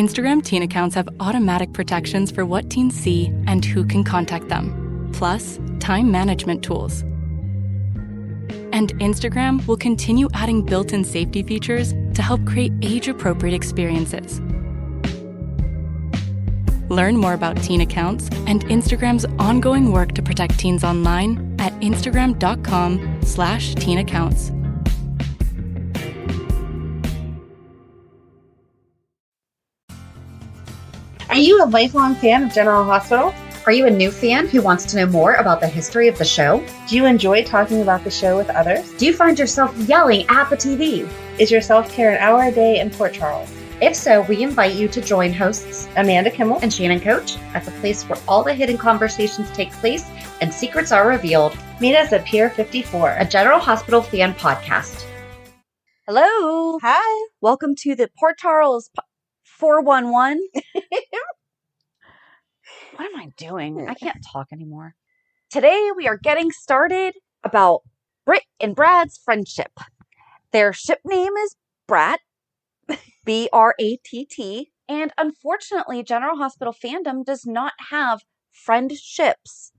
Instagram teen accounts have automatic protections for what teens see and who can contact them, plus time management tools. And Instagram will continue adding built-in safety features to help create age-appropriate experiences. Learn more about teen accounts and Instagram's ongoing work to protect teens online at instagram.com/teenaccounts. Are you a lifelong fan of General Hospital? Are you a new fan who wants to know more about the history of the show? Do you enjoy talking about the show with others? Do you find yourself yelling at the TV? Is your self-care an hour a day in Port Charles? If so, we invite you to join hosts Amanda Kimmel and Shannon Coach at the place where all the hidden conversations take place and secrets are revealed. Meet us at Pier 54, a General Hospital fan podcast. Hello. Hi. Welcome to the Port Charles 411. What am I doing? I can't talk anymore. Today we are getting started about Britt and Brad's friendship. Their ship name is Bratt, Bratt, and unfortunately General Hospital fandom does not have friendships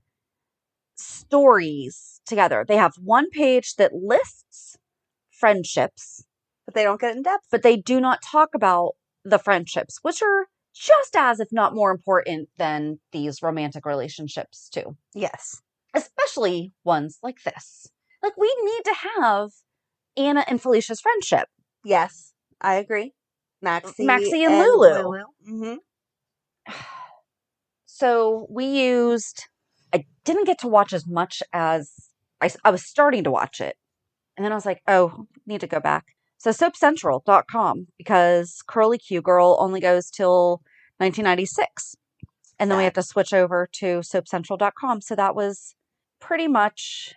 stories together. They have one page that lists friendships, But they don't get in depth. but they do not talk about the friendships, which are just as, if not more important than these romantic relationships too. Yes. Especially ones like this. Like, we need to have Anna and Felicia's friendship. Yes, I agree. Maxie and Lulu. Mm-hmm. So I didn't get to watch as much as I was starting to watch it. And then I was like, oh, need to go back. So soapcentral.com, because Curly Q Girl only goes till 1996. And then we have to switch over to soapcentral.com. So that was pretty much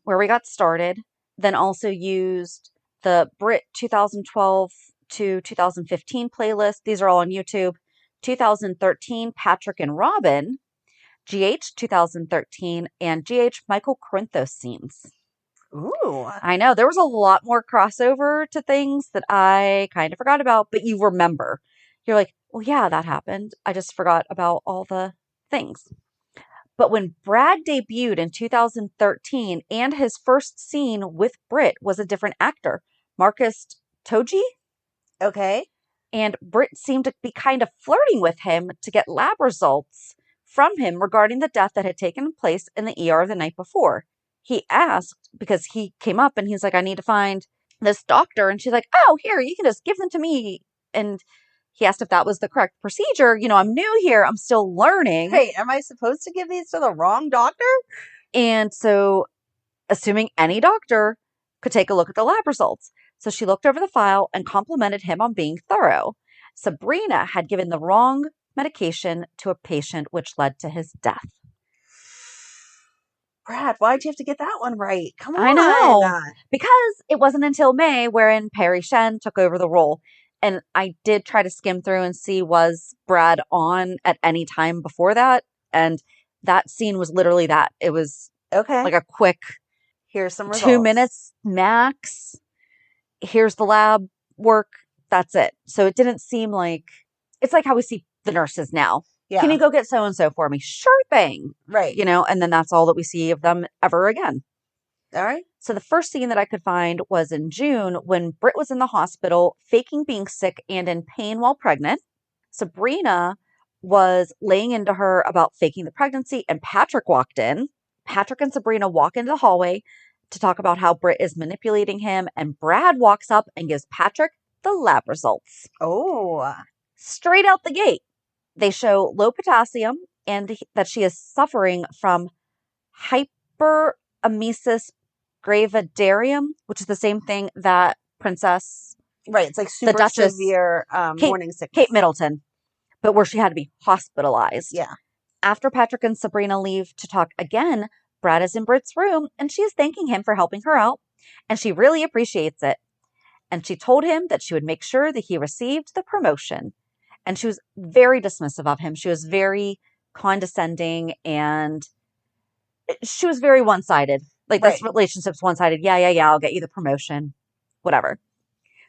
where we got started. Then also used the Britt 2012 to 2015 playlist. These are all on YouTube. 2013, Patrick and Robin. GH 2013, and GH Michael Corinthos scenes. Ooh. I know, there was a lot more crossover to things that I kind of forgot about, but you remember. You're like, well, yeah, that happened. I just forgot about all the things. But when Brad debuted in 2013, and his first scene with Britt was a different actor, Marcus Toji. Okay. And Britt seemed to be kind of flirting with him to get lab results from him regarding the death that had taken place in the ER the night before. He asked, because he came up and he's like, I need to find this doctor. And she's like, oh, here, you can just give them to me. And he asked if that was the correct procedure. You know, I'm new here. I'm still learning. Hey, am I supposed to give these to the wrong doctor? And so, assuming any doctor could take a look at the lab results. So she looked over the file and complimented him on being thorough. Sabrina had given the wrong medication to a patient, which led to his death. Brad, why'd you have to get that one right? Come on. I know. Because it wasn't until May wherein Perry Shen took over the role. And I did try to skim through and see, was Brad on at any time before that? And that scene was literally that. It was like a quick, here's some results. 2 minutes max. Here's the lab work. That's it. So it didn't seem like, it's like how we see the nurses now. Yeah. Can you go get so-and-so for me? Sure thing. Right. You know, and then that's all that we see of them ever again. All right. So the first scene that I could find was in June when Britt was in the hospital, faking being sick and in pain while pregnant. Sabrina was laying into her about faking the pregnancy, and Patrick walked in. Patrick and Sabrina walk into the hallway to talk about how Britt is manipulating him, and Brad walks up and gives Patrick the lab results. Oh. Straight out the gate. They show low potassium and that she is suffering from hyperemesis gravidarum, which is the same thing that Princess... Right, it's like super the Duchess, severe morning sickness. Kate Middleton, but where she had to be hospitalized. Yeah. After Patrick and Sabrina leave to talk again, Brad is in Britt's room, and she is thanking him for helping her out, and she really appreciates it. And she told him that she would make sure that he received the promotion. And she was very dismissive of him. She was very condescending, and she was very one-sided. Like, this relationship's one-sided. Yeah, I'll get you the promotion. Whatever.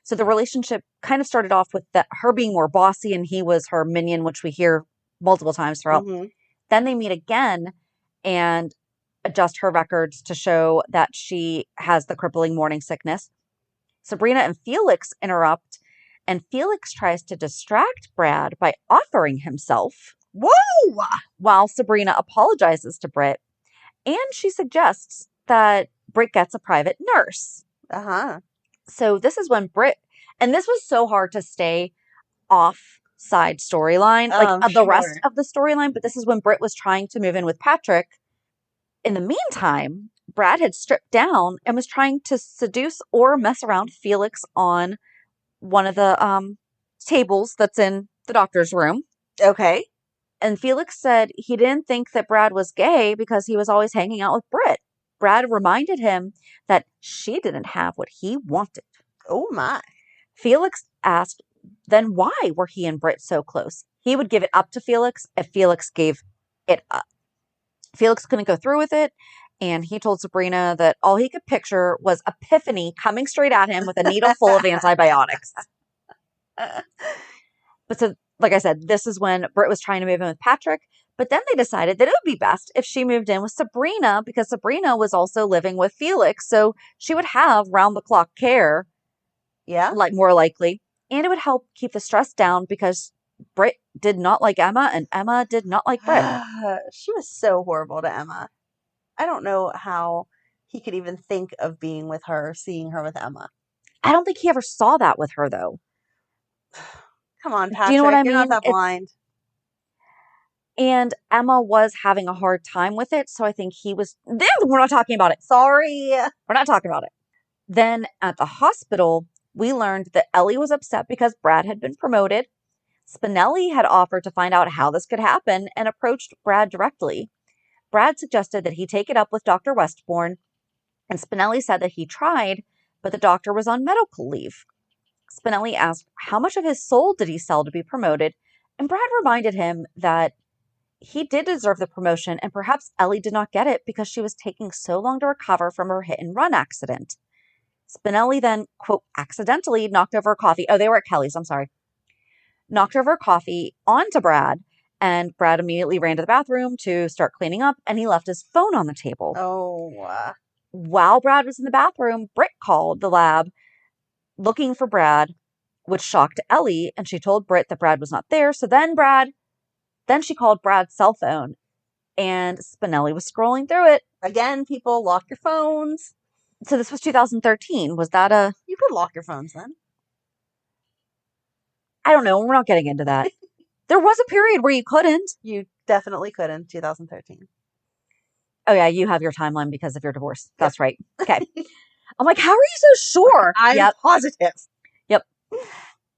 So the relationship kind of started off with her being more bossy and he was her minion, which we hear multiple times throughout. Mm-hmm. Then they meet again and adjust her records to show that she has the crippling morning sickness. Sabrina and Felix interrupt, and Felix tries to distract Brad by offering himself. Whoa! While Sabrina apologizes to Britt, and she suggests that Britt gets a private nurse. Uh-huh. So this is when Britt, and this was so hard to stay off side storyline, like the rest of the storyline, but this is when Britt was trying to move in with Patrick. In the meantime, Brad had stripped down and was trying to seduce or mess around Felix on one of the tables that's in the doctor's room. Okay. And Felix said he didn't think that Brad was gay because he was always hanging out with Britt. Brad reminded him that she didn't have what he wanted. Oh, my. Felix asked, then why were he and Britt so close? He would give it up to Felix if Felix gave it up. Felix couldn't go through with it, and he told Sabrina that all he could picture was Epiphany coming straight at him with a needle full of antibiotics. But so, like I said, this is when Britt was trying to move in with Patrick, but then they decided that it would be best if she moved in with Sabrina because Sabrina was also living with Felix, so she would have round-the-clock care. Yeah. Like more likely. And it would help keep the stress down because Britt did not like Emma and Emma did not like Britt. She was so horrible to Emma. I don't know how he could even think of being with her, seeing her with Emma. I don't think he ever saw that with her, though. Come on, Patrick. Do you know what I You're mean? not that blind. And Emma was having a hard time with it, so I think he was... We're not talking about it. Sorry. We're not talking about it. Then at the hospital, we learned that Ellie was upset because Brad had been promoted. Spinelli had offered to find out how this could happen and approached Brad directly. Brad suggested that he take it up with Dr. Westbourne, and Spinelli said that he tried, but the doctor was on medical leave. Spinelli asked how much of his soul did he sell to be promoted, and Brad reminded him that he did deserve the promotion, and perhaps Ellie did not get it because she was taking so long to recover from her hit-and-run accident. Spinelli then, quote, accidentally knocked over a coffee. Oh, they were at Kelly's, I'm sorry. Knocked over a coffee onto Brad, and Brad immediately ran to the bathroom to start cleaning up, and he left his phone on the table. Oh. While Brad was in the bathroom, Britt called the lab looking for Brad, which shocked Ellie, and she told Britt that Brad was not there. So then she called Brad's cell phone, and Spinelli was scrolling through it. Again, people, lock your phones. So this was 2013. Was that a... You could lock your phones then. I don't know. We're not getting into that. There was a period where you couldn't. You definitely could in 2013. Oh, yeah. You have your timeline because of your divorce. That's right. Okay. I'm like, how are you so sure? I'm positive. Yep.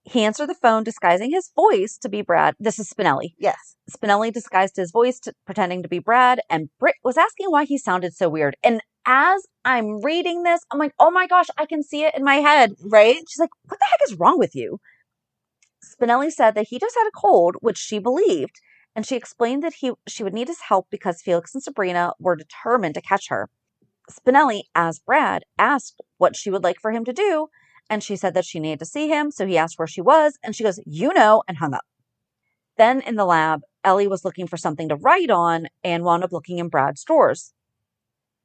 He answered the phone, disguising his voice to be Brad. This is Spinelli. Yes. Spinelli disguised his voice pretending to be Brad, and Britt was asking why he sounded so weird. And as I'm reading this, I'm like, oh my gosh, I can see it in my head. Right? She's like, what the heck is wrong with you? Spinelli said that he just had a cold, which she believed, and she explained that she would need his help because Felix and Sabrina were determined to catch her. Spinelli, as Brad, asked what she would like for him to do, and she said that she needed to see him, so he asked where she was, and she goes, you know, and hung up. Then in the lab, Ellie was looking for something to write on and wound up looking in Brad's drawers,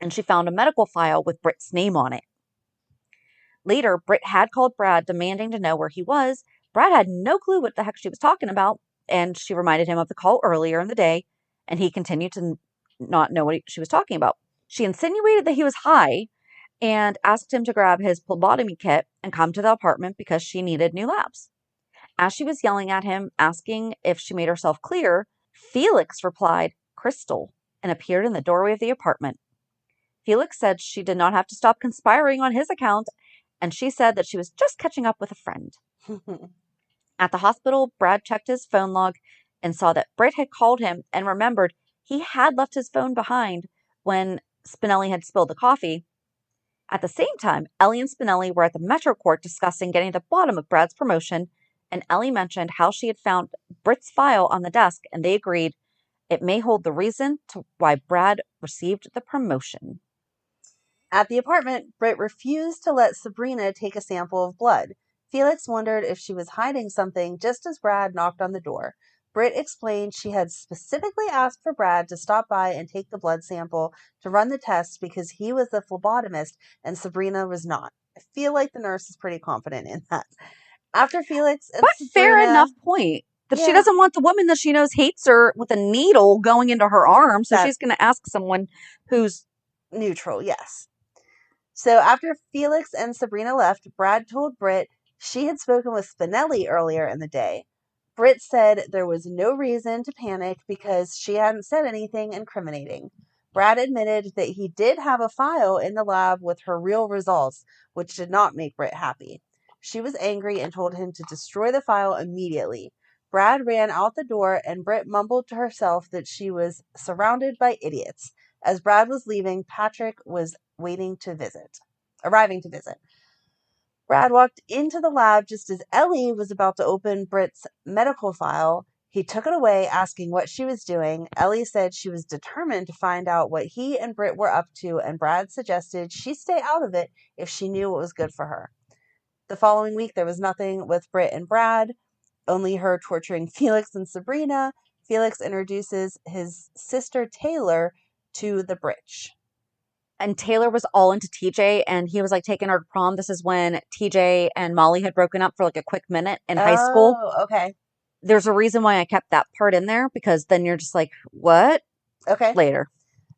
and she found a medical file with Britt's name on it. Later, Britt had called Brad demanding to know where he was. Brad had no clue what the heck she was talking about, and she reminded him of the call earlier in the day, and he continued to not know what she was talking about. She insinuated that he was high and asked him to grab his phlebotomy kit and come to the apartment because she needed new labs. As she was yelling at him, asking if she made herself clear, Felix replied, Crystal, and appeared in the doorway of the apartment. Felix said she did not have to stop conspiring on his account, and she said that she was just catching up with a friend. At the hospital, Brad checked his phone log and saw that Britt had called him and remembered he had left his phone behind when Spinelli had spilled the coffee. At the same time, Ellie and Spinelli were at the Metro Court discussing getting to the bottom of Brad's promotion, and Ellie mentioned how she had found Britt's file on the desk, and they agreed it may hold the reason to why Brad received the promotion. At the apartment, Britt refused to let Sabrina take a sample of blood. Felix wondered if she was hiding something just as Brad knocked on the door. Britt explained she had specifically asked for Brad to stop by and take the blood sample to run the test because he was the phlebotomist and Sabrina was not. I feel like the nurse is pretty confident in that. After Felix and But fair Sabrina, enough point. That she yeah, doesn't want the woman that she knows hates her with a needle going into her arm, so That- she's going to ask someone who's neutral, yes. So after Felix and Sabrina left, Brad told Britt she had spoken with Spinelli earlier in the day. Britt said there was no reason to panic because she hadn't said anything incriminating. Brad admitted that he did have a file in the lab with her real results, which did not make Britt happy. She was angry and told him to destroy the file immediately. Brad ran out the door and Britt mumbled to herself that she was surrounded by idiots. As Brad was leaving, Patrick was arriving to visit. Brad walked into the lab just as Ellie was about to open Britt's medical file. He took it away, asking what she was doing. Ellie said she was determined to find out what he and Britt were up to, and Brad suggested she stay out of it if she knew what was good for her. The following week, there was nothing with Britt and Brad, only her torturing Felix and Sabrina. Felix introduces his sister Taylor to the Britch. and Taylor was all into TJ and he was like taking her to prom. This is when TJ and Molly had broken up for like a quick minute in high school. Oh, okay. There's a reason why I kept that part in there because then you're just like, what? Okay. Later.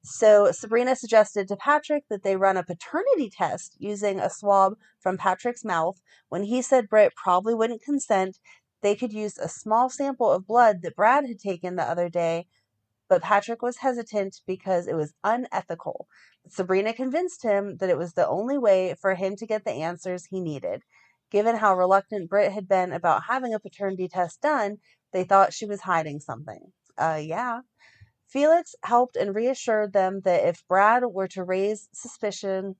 So Sabrina suggested to Patrick that they run a paternity test using a swab from Patrick's mouth. When he said Britt probably wouldn't consent, they could use a small sample of blood that Brad had taken the other day, but Patrick was hesitant because it was unethical. Sabrina convinced him that it was the only way for him to get the answers he needed. Given how reluctant Britt had been about having a paternity test done, they thought she was hiding something. Yeah. Felix helped and reassured them that if Brad were to raise suspicion,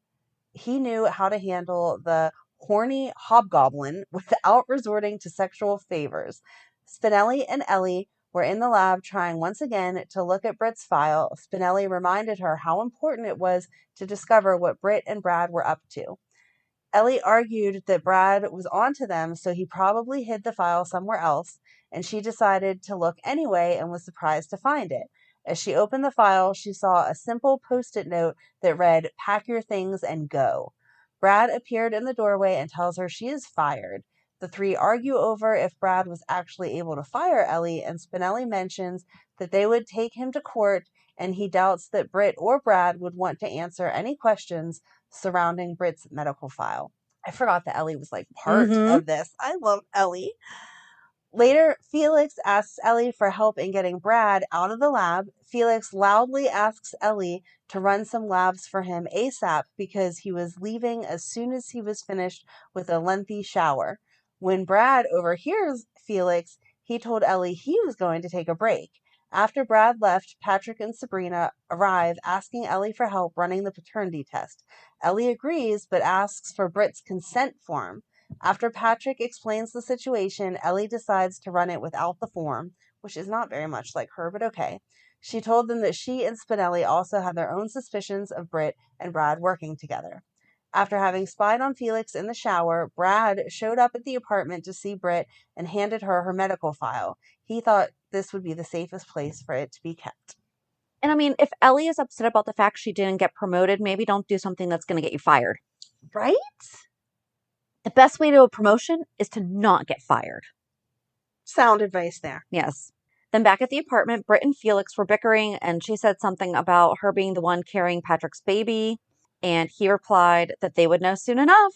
he knew how to handle the horny hobgoblin without resorting to sexual favors. Spinelli and Ellie were in the lab trying once again to look at Britt's file. Spinelli reminded her how important it was to discover what Britt and Brad were up to. Ellie argued that Brad was onto them, so he probably hid the file somewhere else, and she decided to look anyway and was surprised to find it. As she opened the file, she saw a simple post-it note that read, "Pack your things and go." Brad appeared in the doorway and tells her she is fired. The three argue over if Brad was actually able to fire Ellie, and Spinelli mentions that they would take him to court, and he doubts that Britt or Brad would want to answer any questions surrounding Britt's medical file. I forgot that Ellie was like part of this. I love Ellie. Later, Felix asks Ellie for help in getting Brad out of the lab. Felix loudly asks Ellie to run some labs for him ASAP because he was leaving as soon as he was finished with a lengthy shower. When Brad overhears Felix, he told Ellie he was going to take a break. After Brad left, Patrick and Sabrina arrive asking Ellie for help running the paternity test. Ellie agrees but asks for Britt's consent form. After Patrick explains the situation, Ellie decides to run it without the form, which is not very much like her, but okay. She told them that she and Spinelli also had their own suspicions of Britt and Brad working together. After having spied on Felix in the shower, Brad showed up at the apartment to see Britt and handed her her medical file. He thought this would be the safest place for it to be kept. And I mean, if Ellie is upset about the fact she didn't get promoted, maybe don't do something that's going to get you fired. Right? The best way to a promotion is to not get fired. Sound advice there. Yes. Then back at the apartment, Britt and Felix were bickering, and she said something about her being the one carrying Patrick's baby, and he replied that they would know soon enough.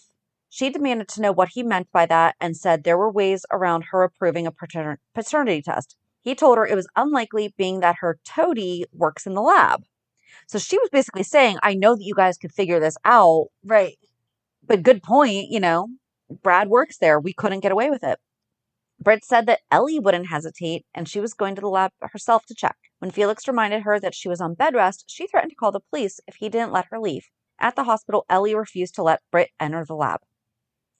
She demanded to know what he meant by that and said there were ways around her approving a paternity test. He told her it was unlikely, being that her toady works in the lab. So she was basically saying, I know that you guys could figure this out. Right. But good point, Brad works there. We couldn't get away with it. Britt said that Ellie wouldn't hesitate, and she was going to the lab herself to check. When Felix reminded her that she was on bed rest, she threatened to call the police if he didn't let her leave. At the hospital, Ellie refused to let Britt enter the lab.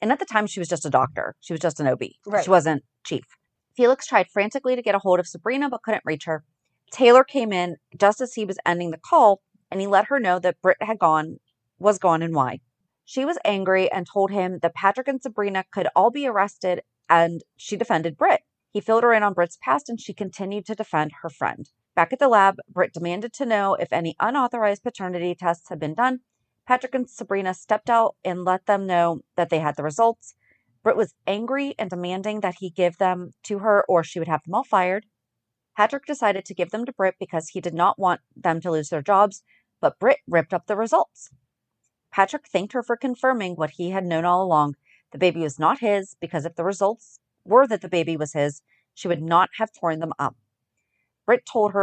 And at the time, she was just a doctor. She was just an OB. Right. She wasn't chief. Felix tried frantically to get a hold of Sabrina, but couldn't reach her. Taylor came in just as he was ending the call, and he let her know that Britt was gone and why. She was angry and told him that Patrick and Sabrina could all be arrested, and she defended Britt. He filled her in on Britt's past, and she continued to defend her friend. Back at the lab, Britt demanded to know if any unauthorized paternity tests had been done. Patrick and Sabrina stepped out and let them know that they had the results. Britt was angry and demanding that he give them to her or she would have them all fired. Patrick decided to give them to Britt because he did not want them to lose their jobs, but Britt ripped up the results. Patrick thanked her for confirming what he had known all along. The baby was not his, because if the results were that the baby was his, she would not have torn them up. Britt told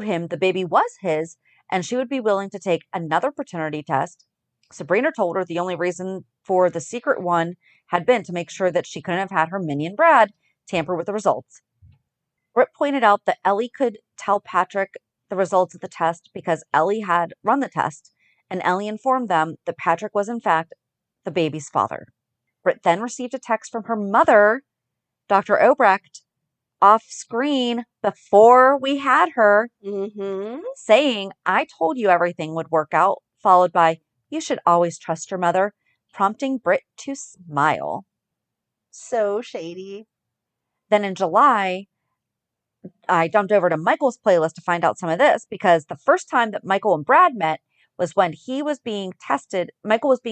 him the baby was his, and she would be willing to take another paternity test. Sabrina told her the only reason for the secret one had been to make sure that she couldn't have had her minion Brad tamper with the results. Britt pointed out that Ellie could tell Patrick the results of the test because Ellie had run the test, and Ellie informed them that Patrick was in fact the baby's father. Britt then received a text from her mother, Dr. Obrecht, off screen before we had her, saying, "I told you everything would work out," followed by, "You should always trust your mother," prompting Britt to smile. So shady. Then in July, I jumped over to Michael's playlist to find out some of this, because the first time that Michael and Brad met was when Michael was being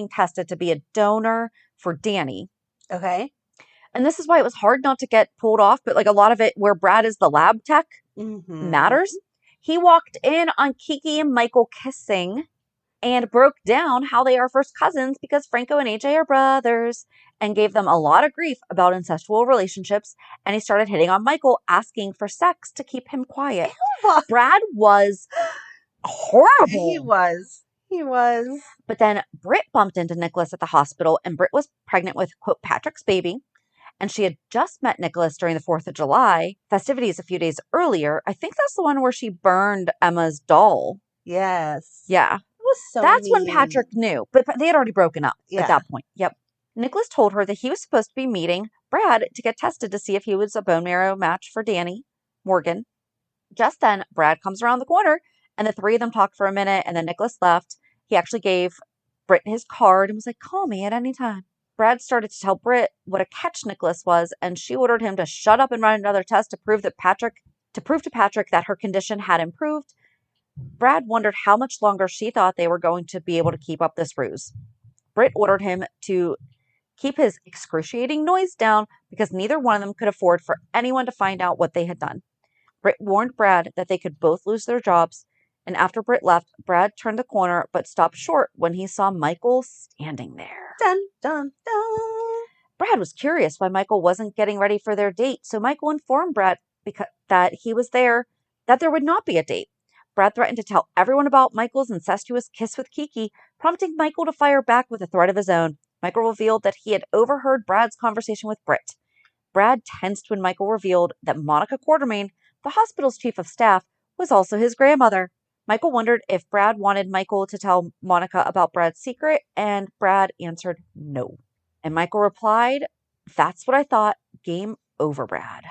tested to be a donor for Danny. Okay. And this is why it was hard not to get pulled off, but like a lot of it where Brad is the lab tech matters. He walked in on Kiki and Michael kissing and broke down how they are first cousins because Franco and AJ are brothers, and gave them a lot of grief about incestual relationships. And he started hitting on Michael, asking for sex to keep him quiet. Brad was horrible. He was. But then Britt bumped into Nicholas at the hospital, and Britt was pregnant with, quote, Patrick's baby. And she had just met Nicholas during the 4th of July festivities a few days earlier. I think that's the one where she burned Emma's doll. Yes. Yeah. That's when Patrick knew, but they had already broken up at that point. Yep. Nicholas told her that he was supposed to be meeting Brad to get tested to see if he was a bone marrow match for Danny Morgan. Just then, Brad comes around the corner, and the three of them talked for a minute, and then Nicholas left. He actually gave Britt his card and was like, "Call me at any time." Brad started to tell Britt what a catch Nicholas was, and she ordered him to shut up and run another test to prove to Patrick that her condition had improved. Brad wondered how much longer she thought they were going to be able to keep up this ruse. Britt ordered him to keep his excruciating noise down because neither one of them could afford for anyone to find out what they had done. Britt warned Brad that they could both lose their jobs, and after Britt left, Brad turned the corner but stopped short when he saw Michael standing there. Dun, dun, dun. Brad was curious why Michael wasn't getting ready for their date, so Michael informed Brad that he was there, that there would not be a date. Brad threatened to tell everyone about Michael's incestuous kiss with Kiki, prompting Michael to fire back with a threat of his own. Michael revealed that he had overheard Brad's conversation with Britt. Brad tensed when Michael revealed that Monica Quartermain, the hospital's chief of staff, was also his grandmother. Michael wondered if Brad wanted Michael to tell Monica about Brad's secret, and Brad answered no. And Michael replied, "That's what I thought. Game over, Brad."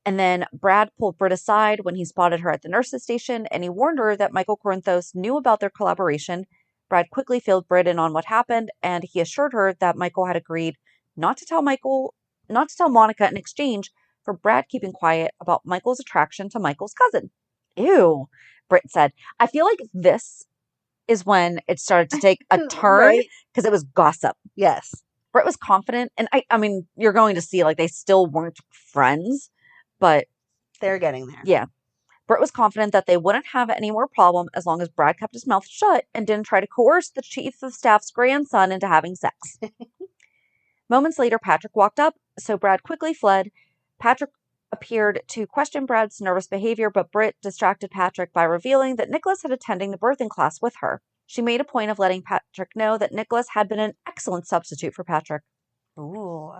And then Brad pulled Britt aside when he spotted her at the nurse's station, and he warned her that Michael Corinthos knew about their collaboration. Brad quickly filled Britt in on what happened, and he assured her that Michael had agreed not to tell Monica in exchange for Brad keeping quiet about Michael's attraction to Michael's cousin. Ew, Britt said. I feel like this is when it started to take a turn because it was gossip. Yes. Britt was confident, and I mean, you're going to see like they still weren't friends, but they're getting there. Yeah. Britt was confident that they wouldn't have any more problem as long as Brad kept his mouth shut and didn't try to coerce the chief of staff's grandson into having sex. Moments later, Patrick walked up, so Brad quickly fled. Patrick appeared to question Brad's nervous behavior, but Britt distracted Patrick by revealing that Nicholas had attending the birthing class with her. She made a point of letting Patrick know that Nicholas had been an excellent substitute for Patrick. Ooh.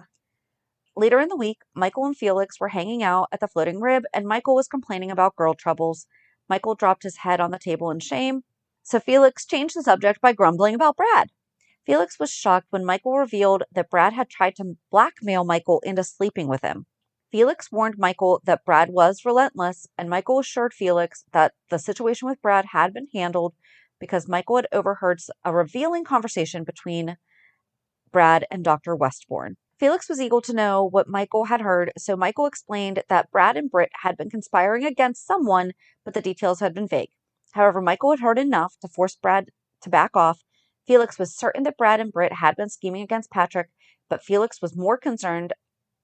Later in the week, Michael and Felix were hanging out at the Floating Rib, and Michael was complaining about girl troubles. Michael dropped his head on the table in shame, so Felix changed the subject by grumbling about Brad. Felix was shocked when Michael revealed that Brad had tried to blackmail Michael into sleeping with him. Felix warned Michael that Brad was relentless, and Michael assured Felix that the situation with Brad had been handled, because Michael had overheard a revealing conversation between Brad and Dr. Westbourne. Felix was eager to know what Michael had heard, so Michael explained that Brad and Britt had been conspiring against someone, but the details had been vague. However, Michael had heard enough to force Brad to back off. Felix was certain that Brad and Britt had been scheming against Patrick, but Felix was more concerned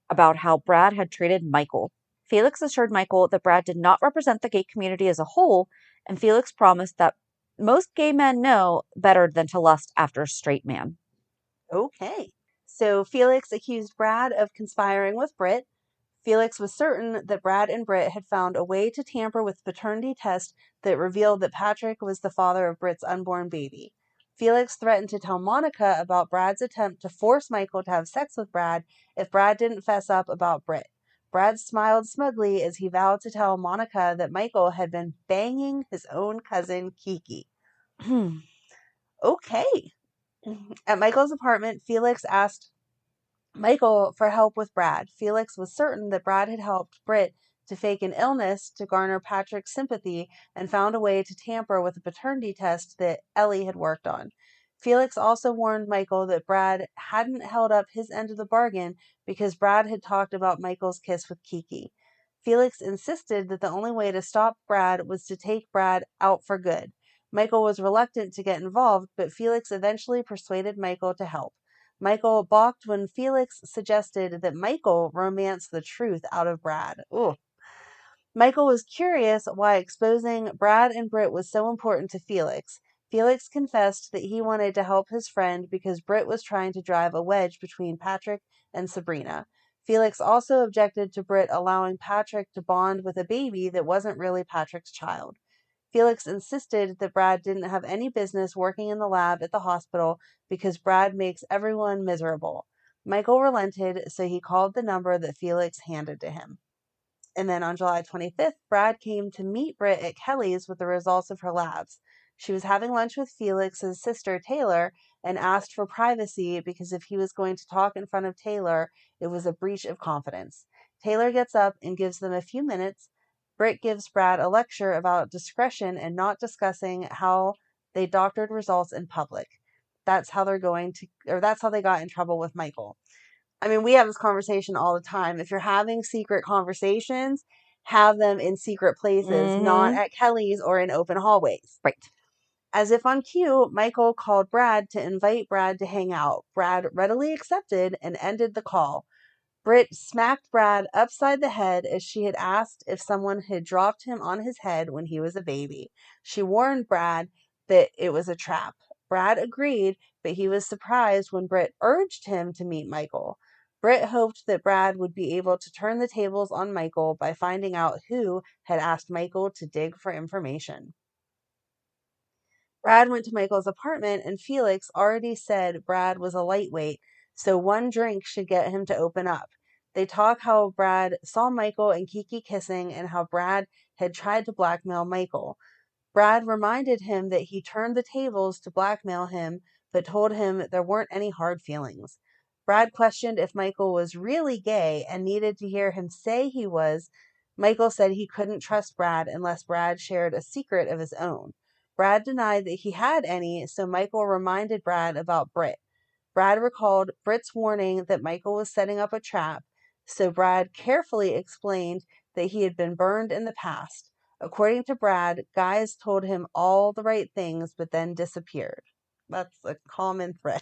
about how Brad had treated Michael. Felix assured Michael that Brad did not represent the gay community as a whole, and Felix promised that most gay men know better than to lust after a straight man. Okay. So Felix accused Brad of conspiring with Britt. Felix was certain that Brad and Britt had found a way to tamper with the paternity test that revealed that Patrick was the father of Britt's unborn baby. Felix threatened to tell Monica about Brad's attempt to force Michael to have sex with Brad if Brad didn't fess up about Britt. Brad smiled smugly as he vowed to tell Monica that Michael had been banging his own cousin Kiki. Okay. At Michael's apartment, Felix asked Michael for help with Brad. Felix was certain that Brad had helped Britt to fake an illness to garner Patrick's sympathy and found a way to tamper with a paternity test that Ellie had worked on. Felix also warned Michael that Brad hadn't held up his end of the bargain because Brad had talked about Michael's kiss with Kiki. Felix insisted that the only way to stop Brad was to take Brad out for good. Michael was reluctant to get involved, but Felix eventually persuaded Michael to help. Michael balked when Felix suggested that Michael romance the truth out of Brad. Ooh. Michael was curious why exposing Brad and Britt was so important to Felix. Felix confessed that he wanted to help his friend because Britt was trying to drive a wedge between Patrick and Sabrina. Felix also objected to Britt allowing Patrick to bond with a baby that wasn't really Patrick's child. Felix insisted that Brad didn't have any business working in the lab at the hospital because Brad makes everyone miserable. Michael relented, so he called the number that Felix handed to him. And then on July 25th, Brad came to meet Britt at Kelly's with the results of her labs. She was having lunch with Felix's sister, Taylor, and asked for privacy because if he was going to talk in front of Taylor, it was a breach of confidence. Taylor gets up and gives them a few minutes. Britt gives Brad a lecture about discretion and not discussing how they doctored results in public. That's how they got in trouble with Michael. I mean, we have this conversation all the time. If you're having secret conversations, have them in secret places, not at Kelly's or in open hallways. Right. As if on cue, Michael called Brad to invite Brad to hang out. Brad readily accepted and ended the call. Britt smacked Brad upside the head as she had asked if someone had dropped him on his head when he was a baby. She warned Brad that it was a trap. Brad agreed, but he was surprised when Britt urged him to meet Michael. Britt hoped that Brad would be able to turn the tables on Michael by finding out who had asked Michael to dig for information. Brad went to Michael's apartment, and Felix already said Brad was a lightweight, so one drink should get him to open up. They talk how Brad saw Michael and Kiki kissing and how Brad had tried to blackmail Michael. Brad reminded him that he turned the tables to blackmail him, but told him there weren't any hard feelings. Brad questioned if Michael was really gay and needed to hear him say he was. Michael said he couldn't trust Brad unless Brad shared a secret of his own. Brad denied that he had any, so Michael reminded Brad about Britt. Brad recalled Britt's warning that Michael was setting up a trap, so Brad carefully explained that he had been burned in the past. According to Brad, guys told him all the right things but then disappeared. That's a common thread.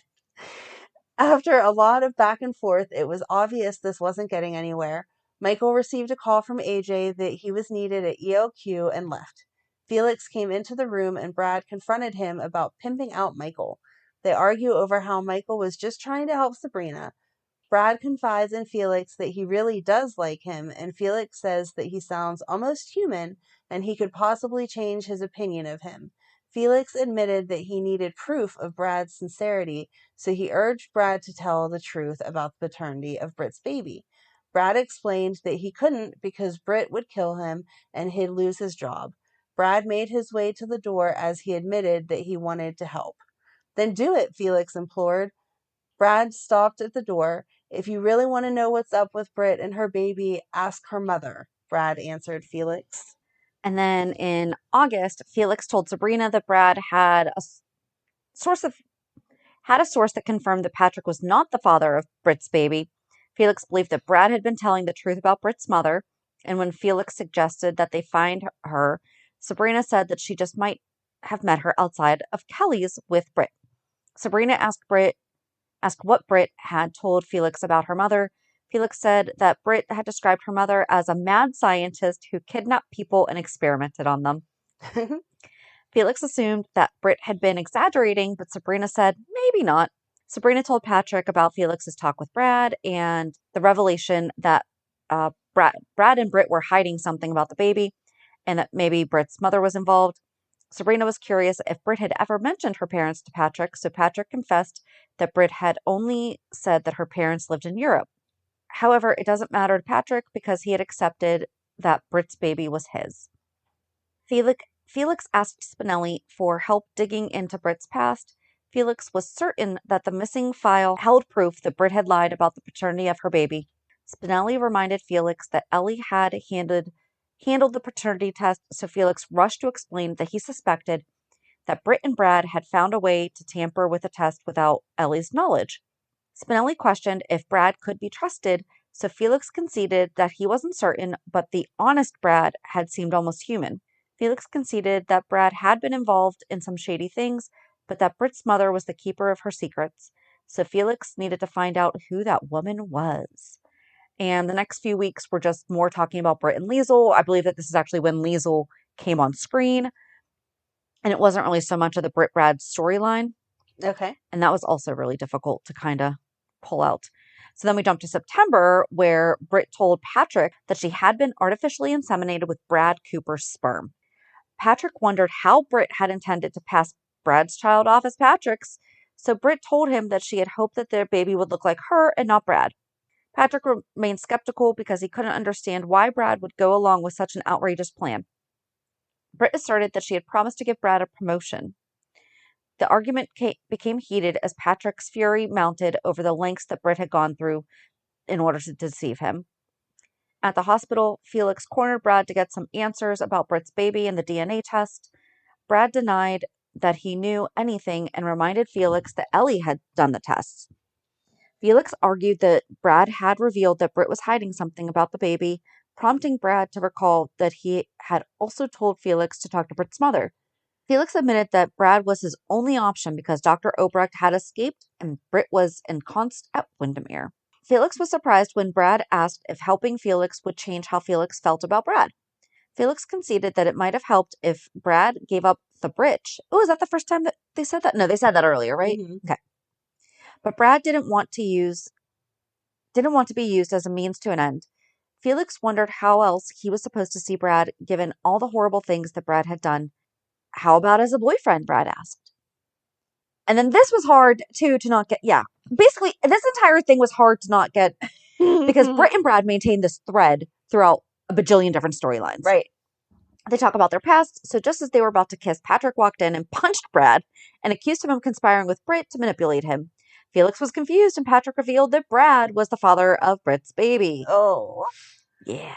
After a lot of back and forth, it was obvious this wasn't getting anywhere. Michael received a call from AJ that he was needed at ELQ and left. Felix came into the room and Brad confronted him about pimping out Michael. They argue over how Michael was just trying to help Sabrina. Brad confides in Felix that he really does like him, and Felix says that he sounds almost human and he could possibly change his opinion of him. Felix admitted that he needed proof of Brad's sincerity, so he urged Brad to tell the truth about the paternity of Britt's baby. Brad explained that he couldn't because Britt would kill him and he'd lose his job. Brad made his way to the door as he admitted that he wanted to help. Then do it, Felix implored. Brad stopped at the door. If you really want to know what's up with Britt and her baby, ask her mother, Brad answered Felix. And then in August, Felix told Sabrina that Brad had a source that confirmed that Patrick was not the father of Britt's baby. Felix believed that Brad had been telling the truth about Britt's mother, and when Felix suggested that they find her, Sabrina said that she just might have met her outside of Kelly's with Britt. Sabrina asked what Britt had told Felix about her mother. Felix said that Britt had described her mother as a mad scientist who kidnapped people and experimented on them. Felix assumed that Britt had been exaggerating, but Sabrina said maybe not. Sabrina told Patrick about Felix's talk with Brad and the revelation that Brad and Britt were hiding something about the baby and that maybe Britt's mother was involved. Sabrina was curious if Britt had ever mentioned her parents to Patrick, so Patrick confessed that Britt had only said that her parents lived in Europe. However, it doesn't matter to Patrick because he had accepted that Britt's baby was his. Felix asked Spinelli for help digging into Britt's past. Felix was certain that the missing file held proof that Britt had lied about the paternity of her baby. Spinelli reminded Felix that Ellie had handled the paternity test, so Felix rushed to explain that he suspected that Britt and Brad had found a way to tamper with the test without Ellie's knowledge. Spinelli questioned if Brad could be trusted, so Felix conceded that he wasn't certain, but the honest Brad had seemed almost human. Felix conceded that Brad had been involved in some shady things, but that Britt's mother was the keeper of her secrets, so Felix needed to find out who that woman was. And the next few weeks were just more talking about Britt and Liesl. I believe that this is actually when Liesl came on screen, and it wasn't really so much of the Britt-Brad storyline. Okay. And that was also really difficult to kind of pull out. So then we jump to September, where Britt told Patrick that she had been artificially inseminated with Brad Cooper's sperm. Patrick wondered how Britt had intended to pass Brad's child off as Patrick's, so Britt told him that she had hoped that their baby would look like her and not Brad. Patrick remained skeptical because he couldn't understand why Brad would go along with such an outrageous plan. Britt asserted that she had promised to give Brad a promotion. The argument became heated as Patrick's fury mounted over the lengths that Britt had gone through in order to deceive him. At the hospital, Felix cornered Brad to get some answers about Britt's baby and the DNA test. Brad denied that he knew anything and reminded Felix that Ellie had done the tests. Felix argued that Brad had revealed that Britt was hiding something about the baby, prompting Brad to recall that he had also told Felix to talk to Britt's mother. Felix admitted that Brad was his only option because Dr. Obrecht had escaped and Britt was ensconced at Windermere. Felix was surprised when Brad asked if helping Felix would change how Felix felt about Brad. Felix conceded that it might have helped if Brad gave up the bridge. Oh, is that the first time that they said that? No, they said that earlier, right? Mm-hmm. Okay. But Brad didn't want to be used as a means to an end. Felix wondered how else he was supposed to see Brad given all the horrible things that Brad had done. How about as a boyfriend? Brad asked. And then this was hard too to not get. Yeah, basically this entire thing was hard to not get because Britt and Brad maintained this thread throughout a bajillion different storylines. Right. They talk about their past, so just as they were about to kiss, Patrick walked in and punched Brad and accused him of conspiring with Britt to manipulate him. Felix was confused and Patrick revealed that Brad was the father of Britt's baby. Oh. Yeah.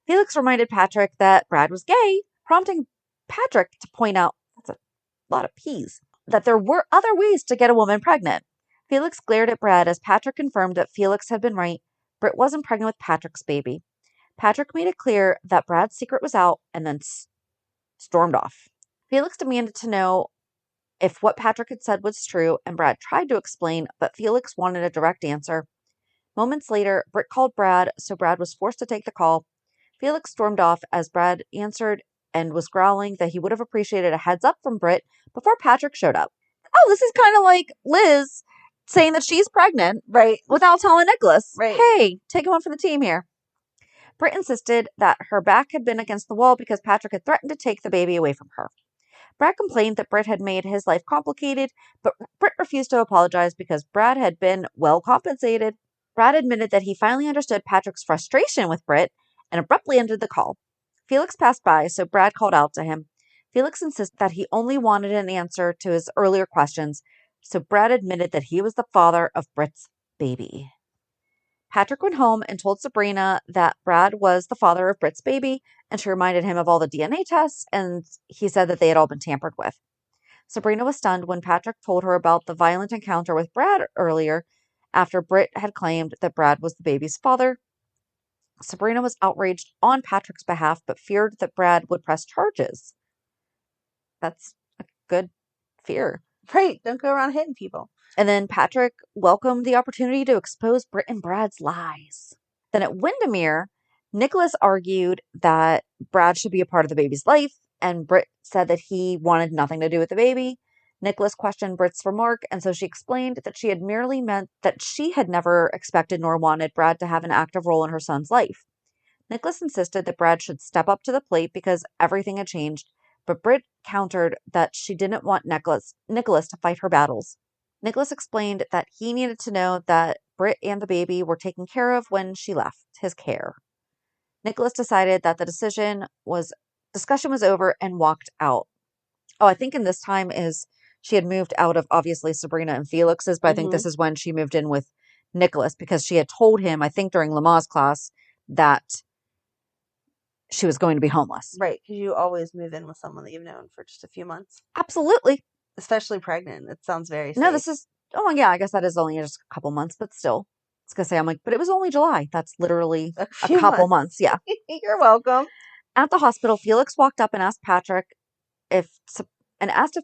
Felix reminded Patrick that Brad was gay, prompting Patrick to point out, that's a lot of P's, that there were other ways to get a woman pregnant. Felix glared at Brad as Patrick confirmed that Felix had been right. Britt wasn't pregnant with Patrick's baby. Patrick made it clear that Brad's secret was out and then stormed off. Felix demanded to know if what Patrick had said was true, and Brad tried to explain, but Felix wanted a direct answer. Moments later, Britt called Brad, so Brad was forced to take the call. Felix stormed off as Brad answered and was growling that he would have appreciated a heads up from Britt before Patrick showed up. Oh, this is kind of like Liz saying that she's pregnant, Right. without telling Nicholas. Right. Hey, take him on for the team here. Britt insisted that her back had been against the wall because Patrick had threatened to take the baby away from her. Brad complained that Britt had made his life complicated, but Britt refused to apologize because Brad had been well compensated. Brad admitted that he finally understood Patrick's frustration with Britt and abruptly ended the call. Felix passed by, so Brad called out to him. Felix insisted that he only wanted an answer to his earlier questions, so Brad admitted that he was the father of Britt's baby. Patrick went home and told Sabrina that Brad was the father of Britt's baby, and she reminded him of all the DNA tests, and he said that they had all been tampered with. Sabrina was stunned when Patrick told her about the violent encounter with Brad earlier after Britt had claimed that Brad was the baby's father. Sabrina was outraged on Patrick's behalf, but feared that Brad would press charges. That's a good fear. Right. Don't go around hitting people. And then Patrick welcomed the opportunity to expose Britt and Brad's lies. Then at Windermere, Nicholas argued that Brad should be a part of the baby's life, and Britt said that he wanted nothing to do with the baby. Nicholas questioned Britt's remark, and so she explained that she had merely meant that she had never expected nor wanted Brad to have an active role in her son's life. Nicholas insisted that Brad should step up to the plate because everything had changed, but Britt countered that she didn't want Nicholas to fight her battles. Nicholas explained that he needed to know that Britt and the baby were taken care of when she left his care. Nicholas decided that the discussion was over and walked out. Oh, I think in this time is she had moved out of obviously Sabrina and Felix's, but I think this is when she moved in with Nicholas because she had told him, I think during Lama's class, that she was going to be homeless. Right, because you always move in with someone that you've known for just a few months. Absolutely. Especially pregnant. It sounds very safe. No, I guess that is only just a couple months, but still. I was going to say, I'm like, but it was only July. That's literally a couple months. Yeah. You're welcome. At the hospital, Felix walked up and asked if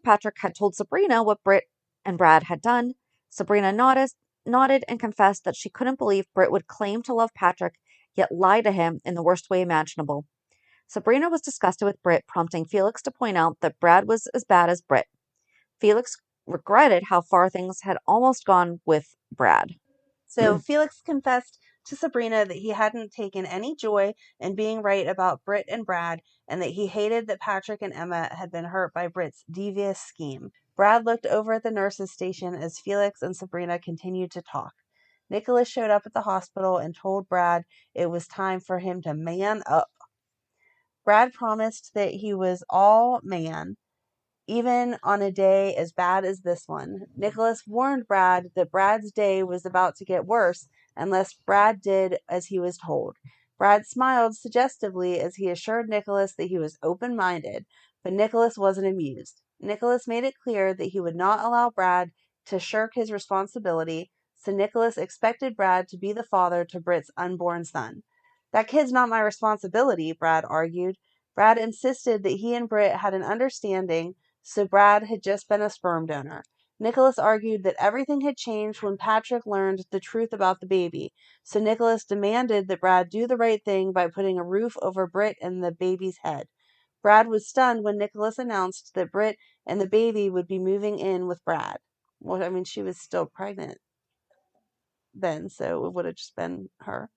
Patrick had told Sabrina what Britt and Brad had done. Sabrina nodded and confessed that she couldn't believe Britt would claim to love Patrick, yet lie to him in the worst way imaginable. Sabrina was disgusted with Britt, prompting Felix to point out that Brad was as bad as Britt. Felix regretted how far things had almost gone with Brad. So Felix confessed to Sabrina that he hadn't taken any joy in being right about Britt and Brad, and that he hated that Patrick and Emma had been hurt by Britt's devious scheme. Brad looked over at the nurse's station as Felix and Sabrina continued to talk. Nicholas showed up at the hospital and told Brad it was time for him to man up. Brad promised that he was all man, even on a day as bad as this one. Nicholas warned Brad that Brad's day was about to get worse unless Brad did as he was told. Brad smiled suggestively as he assured Nicholas that he was open-minded, but Nicholas wasn't amused. Nicholas made it clear that he would not allow Brad to shirk his responsibility, so Nicholas expected Brad to be the father to Britt's unborn son. That kid's not my responsibility, Brad argued. Brad insisted that he and Britt had an understanding, so Brad had just been a sperm donor. Nicholas argued that everything had changed when Patrick learned the truth about the baby, so Nicholas demanded that Brad do the right thing by putting a roof over Britt and the baby's head. Brad was stunned when Nicholas announced that Britt and the baby would be moving in with Brad. Well, I mean, she was still pregnant then, so it would have just been her.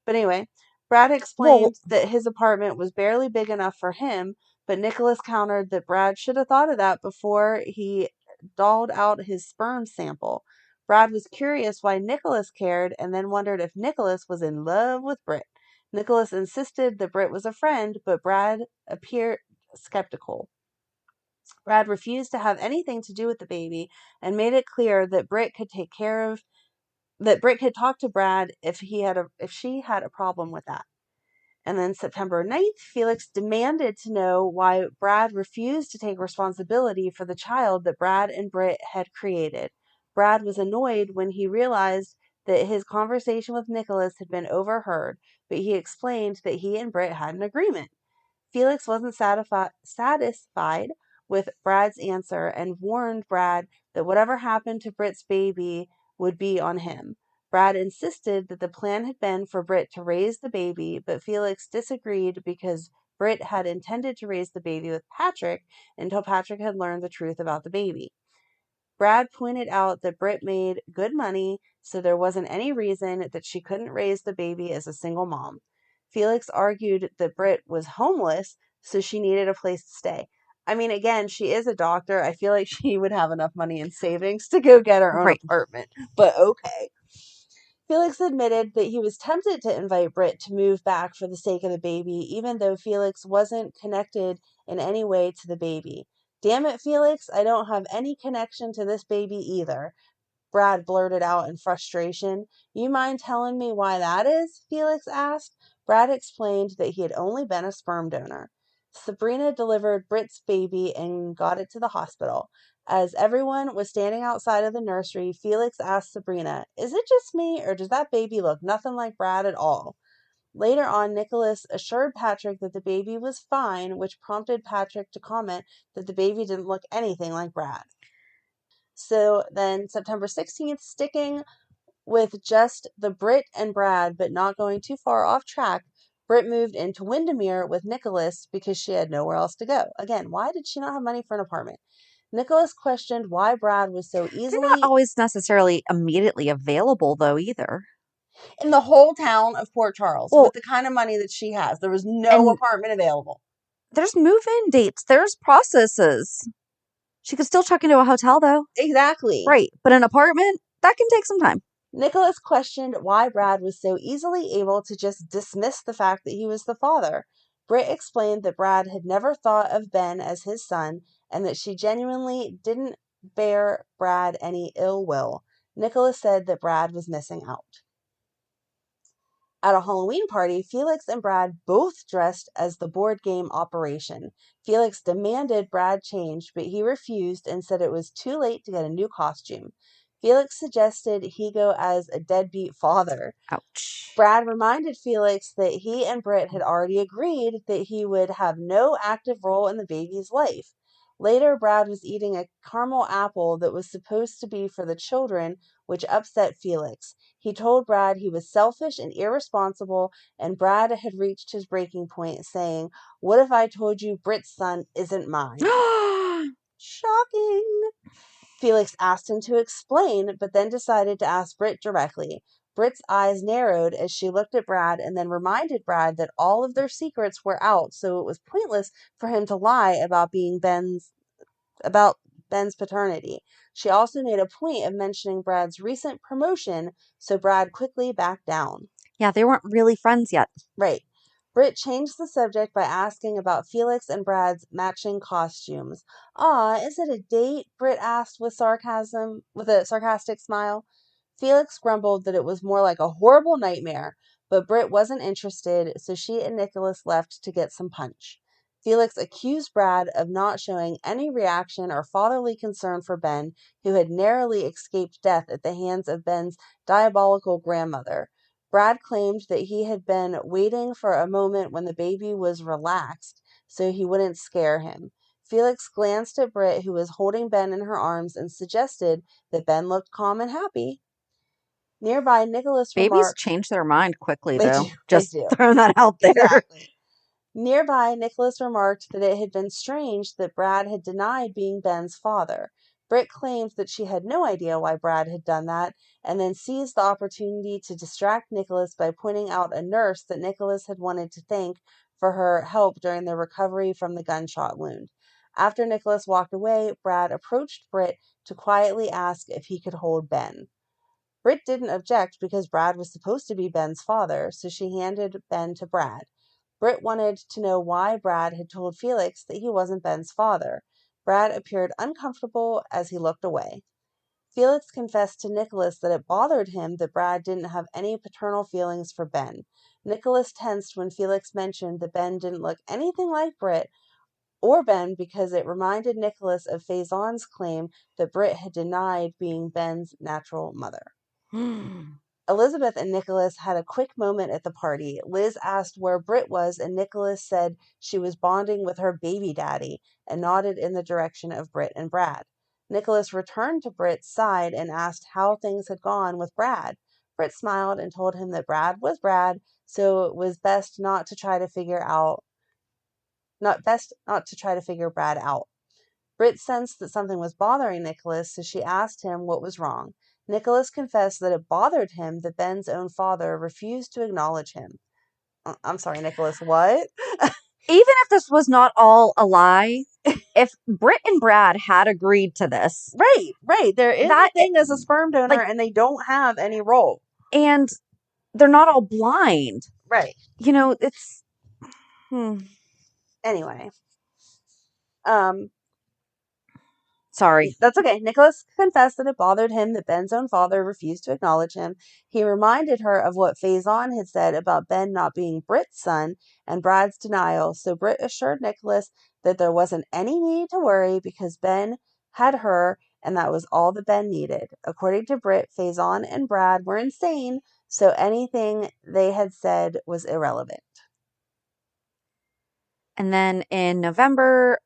But anyway, Brad explained that his apartment was barely big enough for him, but Nicholas countered that Brad should have thought of that before he doled out his sperm sample. Brad was curious why Nicholas cared and then wondered if Nicholas was in love with Britt. Nicholas insisted that Britt was a friend, but Brad appeared skeptical. Brad refused to have anything to do with the baby and made it clear that Britt could talk to Brad if she had a problem with that. And then September 9th, Felix demanded to know why Brad refused to take responsibility for the child that Brad and Britt had created. Brad was annoyed when he realized that his conversation with Nicholas had been overheard, but he explained that he and Britt had an agreement. Felix wasn't satisfied with Brad's answer and warned Brad that whatever happened to Britt's baby would be on him. Brad insisted that the plan had been for Britt to raise the baby, but Felix disagreed because Britt had intended to raise the baby with Patrick until Patrick had learned the truth about the baby. Brad pointed out that Britt made good money, so there wasn't any reason that she couldn't raise the baby as a single mom. Felix argued that Britt was homeless, so she needed a place to stay. I mean, again, she is a doctor. I feel like she would have enough money in savings to go get her own apartment, but okay. Felix admitted that he was tempted to invite Britt to move back for the sake of the baby, even though Felix wasn't connected in any way to the baby. Damn it, Felix, I don't have any connection to this baby either. Brad blurted out in frustration. You mind telling me why that is? Felix asked. Brad explained that he had only been a sperm donor. Sabrina delivered Britt's baby and got it to the hospital. As everyone was standing outside of the nursery, Felix asked Sabrina, is it just me, or does that baby look nothing like Brad at all? Later on, Nicholas assured Patrick that the baby was fine, which prompted Patrick to comment that the baby didn't look anything like Brad. So then September 16th, sticking with just the Britt and Brad, but not going too far off track, Britt moved into Windermere with Nicholas because she had nowhere else to go. Again, why did she not have money for an apartment? Nicholas questioned why Brad was so They're not easily always necessarily immediately available, though, either. in the whole town of Port Charles Well, with the kind of money that she has. There was no and apartment available. there's move-in dates. There's processes. She could still check into a hotel, though. Exactly. Right. But an apartment, that can take some time. Nicholas questioned why Brad was so easily able to just dismiss the fact that he was the father. Britt explained that Brad had never thought of Ben as his son and that she genuinely didn't bear Brad any ill will. Nicholas said that Brad was missing out. At a Halloween party, Felix and Brad both dressed as the board game Operation. Felix demanded Brad change, but he refused and said it was too late to get a new costume. Felix suggested he go as a deadbeat father. Ouch. Brad reminded Felix that he and Britt had already agreed that he would have no active role in the baby's life. Later, Brad was eating a caramel apple that was supposed to be for the children, which upset Felix. He told Brad he was selfish and irresponsible, and Brad had reached his breaking point, saying, "What if I told you Britt's son isn't mine?" Shocking! Felix asked him to explain, but then decided to ask Britt directly. Britt's eyes narrowed as she looked at Brad and then reminded Brad that all of their secrets were out, so it was pointless for him to lie about Ben's paternity. She also made a point of mentioning Brad's recent promotion, so Brad quickly backed down. Yeah, they weren't really friends yet. Right. Britt changed the subject by asking about Felix and Brad's matching costumes. "Aw, is it a date?" Britt asked with a sarcastic smile. Felix grumbled that it was more like a horrible nightmare, but Britt wasn't interested, so she and Nicholas left to get some punch. Felix accused Brad of not showing any reaction or fatherly concern for Ben, who had narrowly escaped death at the hands of Ben's diabolical grandmother. Brad claimed that he had been waiting for a moment when the baby was relaxed so he wouldn't scare him. Felix glanced at Britt, who was holding Ben in her arms, and suggested that Ben looked calm and happy. Nearby, Nicholas Babies remarked, change their mind quickly, They though. do. Just They do. throwing that out there. Exactly. Nearby, Nicholas remarked that it had been strange that Brad had denied being Ben's father. Britt claimed that she had no idea why Brad had done that, and then seized the opportunity to distract Nicholas by pointing out a nurse that Nicholas had wanted to thank for her help during the recovery from the gunshot wound. After Nicholas walked away, Brad approached Britt to quietly ask if he could hold Ben. Britt didn't object because Brad was supposed to be Ben's father, so she handed Ben to Brad. Britt wanted to know why Brad had told Felix that he wasn't Ben's father. Brad appeared uncomfortable as he looked away. Felix confessed to Nicholas that it bothered him that Brad didn't have any paternal feelings for Ben. Nicholas tensed when Felix mentioned that Ben didn't look anything like Britt or Ben because it reminded Nicholas of Faison's claim that Britt had denied being Ben's natural mother. Elizabeth and Nicholas had a quick moment at the party. Liz asked where Britt was, and Nicholas said she was bonding with her baby daddy and nodded in the direction of Britt and Brad. Nicholas returned to Britt's side and asked how things had gone with Brad. Britt smiled and told him that Brad was Brad, so it was best not to try to figure Brad out. Britt sensed that something was bothering Nicholas, so she asked him what was wrong. Nicholas confessed that it bothered him that Ben's own father refused to acknowledge him. I'm sorry, Nicholas, what? Even if this was not all a lie, if Britt and Brad had agreed to this. Right. There is a thing as a sperm donor, and they don't have any role. And they're not all blind. Right. It's... Anyway. Sorry. That's okay. Nicholas confessed that it bothered him that Ben's own father refused to acknowledge him. He reminded her of what Faison had said about Ben not being Britt's son and Brad's denial, so Britt assured Nicholas that there wasn't any need to worry because Ben had her and that was all that Ben needed. According to Britt, Faison and Brad were insane, so anything they had said was irrelevant. And then in November,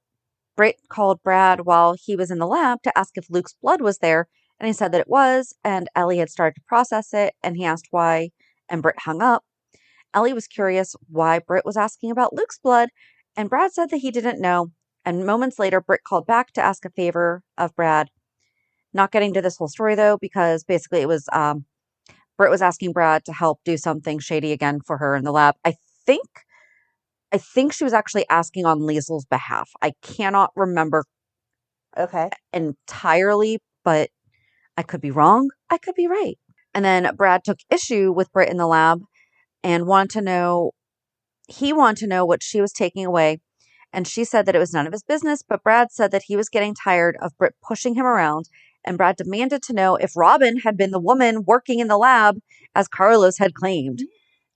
Britt called Brad while he was in the lab to ask if Luke's blood was there, and he said that it was, and Ellie had started to process it, and he asked why, and Britt hung up. Ellie was curious why Britt was asking about Luke's blood, and Brad said that he didn't know, and moments later, Britt called back to ask a favor of Brad. Not getting to this whole story, though, because basically it was Britt was asking Brad to help do something shady again for her in the lab. I think she was actually asking on Liesel's behalf. I cannot remember Okay. entirely, but I could be wrong. I could be right. And then Brad took issue with Britt in the lab and wanted to know what she was taking away. And she said that it was none of his business, but Brad said that he was getting tired of Britt pushing him around. And Brad demanded to know if Robin had been the woman working in the lab, as Carlos had claimed.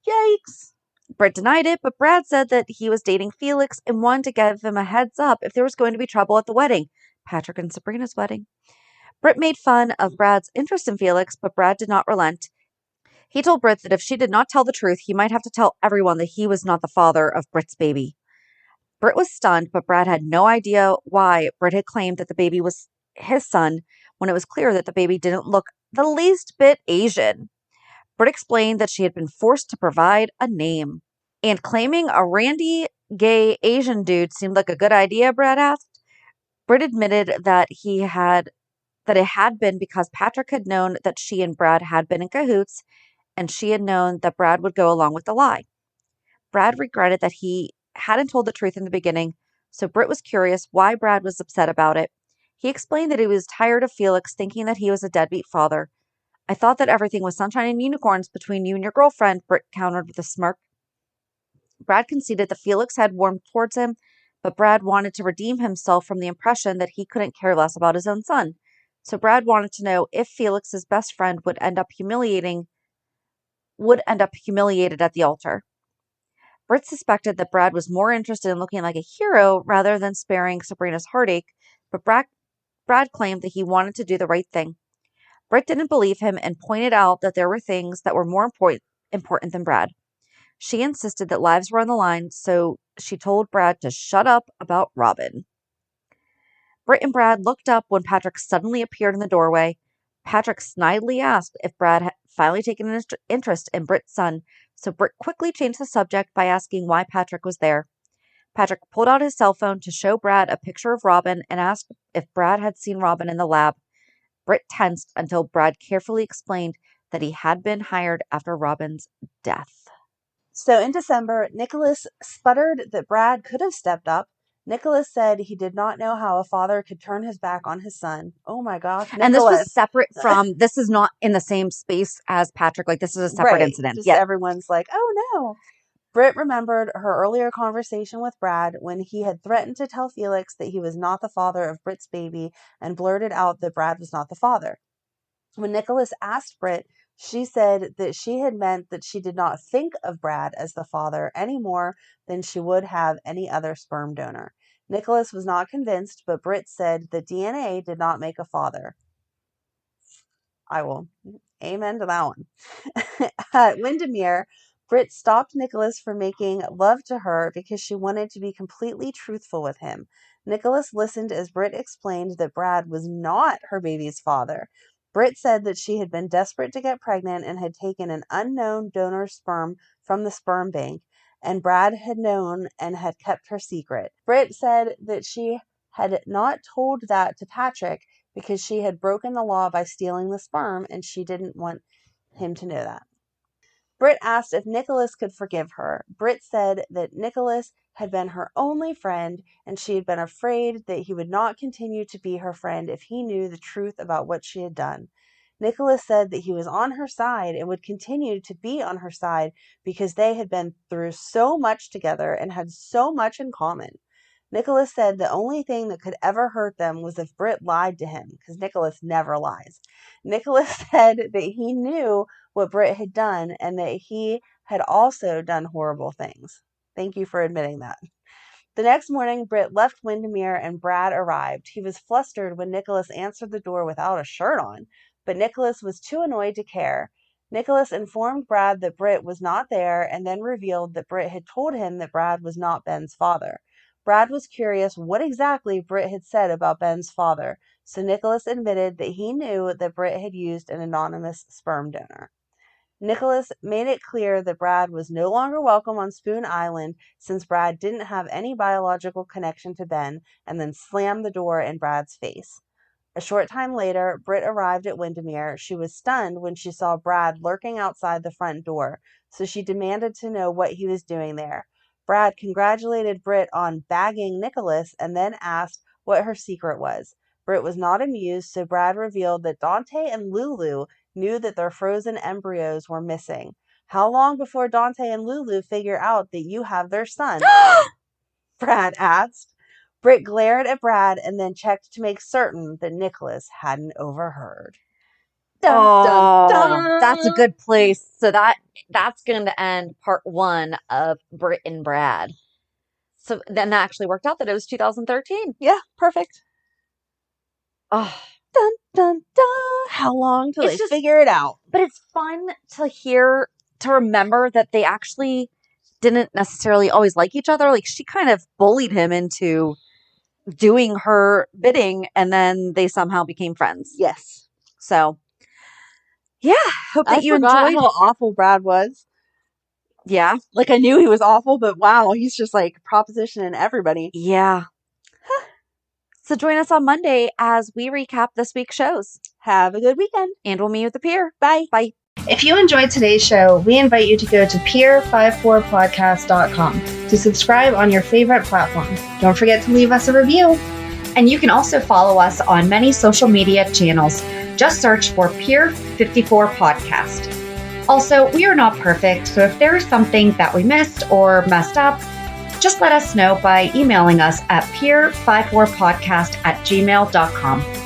Yikes. Britt denied it, but Brad said that he was dating Felix and wanted to give him a heads up if there was going to be trouble at the wedding, Patrick and Sabrina's wedding. Britt made fun of Brad's interest in Felix, but Brad did not relent. He told Britt that if she did not tell the truth, he might have to tell everyone that he was not the father of Britt's baby. Britt was stunned, but Brad had no idea why Britt had claimed that the baby was his son when it was clear that the baby didn't look the least bit Asian. Britt explained that she had been forced to provide a name. And claiming a randy, gay Asian dude seemed like a good idea, Brad asked. Britt admitted that it had been because Patrick had known that she and Brad had been in cahoots, and she had known that Brad would go along with the lie. Brad regretted that he hadn't told the truth in the beginning, so Britt was curious why Brad was upset about it. He explained that he was tired of Felix thinking that he was a deadbeat father. I thought that everything was sunshine and unicorns between you and your girlfriend, Britt countered with a smirk. Brad conceded that Felix had warmed towards him, but Brad wanted to redeem himself from the impression that he couldn't care less about his own son. So Brad wanted to know if Felix's best friend would end up humiliated at the altar. Britt suspected that Brad was more interested in looking like a hero rather than sparing Sabrina's heartache, but Brad claimed that he wanted to do the right thing. Britt didn't believe him and pointed out that there were things that were more important than Brad. She insisted that lives were on the line, so she told Brad to shut up about Robin. Britt and Brad looked up when Patrick suddenly appeared in the doorway. Patrick snidely asked if Brad had finally taken an interest in Britt's son, so Britt quickly changed the subject by asking why Patrick was there. Patrick pulled out his cell phone to show Brad a picture of Robin and asked if Brad had seen Robin in the lab. Britt tensed until Brad carefully explained that he had been hired after Robin's death. So in December, Nicholas sputtered that Brad could have stepped up. Nicholas said he did not know how a father could turn his back on his son. Oh my gosh, Nicholas. And this was separate from, this is not in the same space as Patrick. Like, this is a separate incident. Just everyone's like, oh no. Britt remembered her earlier conversation with Brad when he had threatened to tell Felix that he was not the father of Britt's baby and blurted out that Brad was not the father. When Nicholas asked Britt, she said that she had meant that she did not think of Brad as the father any more than she would have any other sperm donor. Nicholas was not convinced, but Britt said that DNA did not make a father. I will amen to that one. At Windermere, Britt stopped Nicholas from making love to her because she wanted to be completely truthful with him. Nicholas listened as Britt explained that Brad was not her baby's father. Britt said that she had been desperate to get pregnant and had taken an unknown donor's sperm from the sperm bank, and Brad had known and had kept her secret. Britt said that she had not told that to Patrick because she had broken the law by stealing the sperm, and she didn't want him to know that. Britt asked if Nicholas could forgive her. Britt said that Nicholas had been her only friend, and she had been afraid that he would not continue to be her friend if he knew the truth about what she had done. Nicholas said that he was on her side and would continue to be on her side because they had been through so much together and had so much in common. Nicholas said the only thing that could ever hurt them was if Britt lied to him, because Nicholas never lies. Nicholas said that he knew what Britt had done and that he had also done horrible things. Thank you for admitting that. The next morning, Britt left Windermere and Brad arrived. He was flustered when Nicholas answered the door without a shirt on, but Nicholas was too annoyed to care. Nicholas informed Brad that Britt was not there and then revealed that Britt had told him that Brad was not Ben's father. Brad was curious what exactly Britt had said about Ben's father, so Nicholas admitted that he knew that Britt had used an anonymous sperm donor. Nicholas made it clear that Brad was no longer welcome on Spoon Island since Brad didn't have any biological connection to Ben, and then slammed the door in Brad's face. A short time later, Britt arrived at Windermere. She was stunned when she saw Brad lurking outside the front door, so she demanded to know what he was doing there. Brad congratulated Britt on bagging Nicholas and then asked what her secret was. Britt was not amused, so Brad revealed that Dante and Lulu knew that their frozen embryos were missing. How long before Dante and Lulu figure out that you have their son? Brad asked. Britt glared at Brad and then checked to make certain that Nicholas hadn't overheard. Dun, dun, dun. That's a good place. So that's going to end part 1 of Britt and Brad. So then that actually worked out that it was 2013. Yeah, perfect. Oh, Dun, dun, dun. How long till they figure it out? But it's fun to remember that they actually didn't necessarily always like each other. Like, she kind of bullied him into doing her bidding, and then they somehow became friends. Yes. So, yeah, hope that you enjoyed. How awful Brad was. Yeah. Like, I knew he was awful, but wow, he's just like propositioning everybody. Yeah. So join us on Monday as we recap this week's shows. Have a good weekend. And we'll meet you at the pier. Bye. Bye. If you enjoyed today's show, we invite you to go to peer54podcast.com to subscribe on your favorite platform. Don't forget to leave us a review. And you can also follow us on many social media channels. Just search for Peer54 Podcast. Also, we are not perfect, so if there is something that we missed or messed up, just let us know by emailing us at peer54podcast@gmail.com.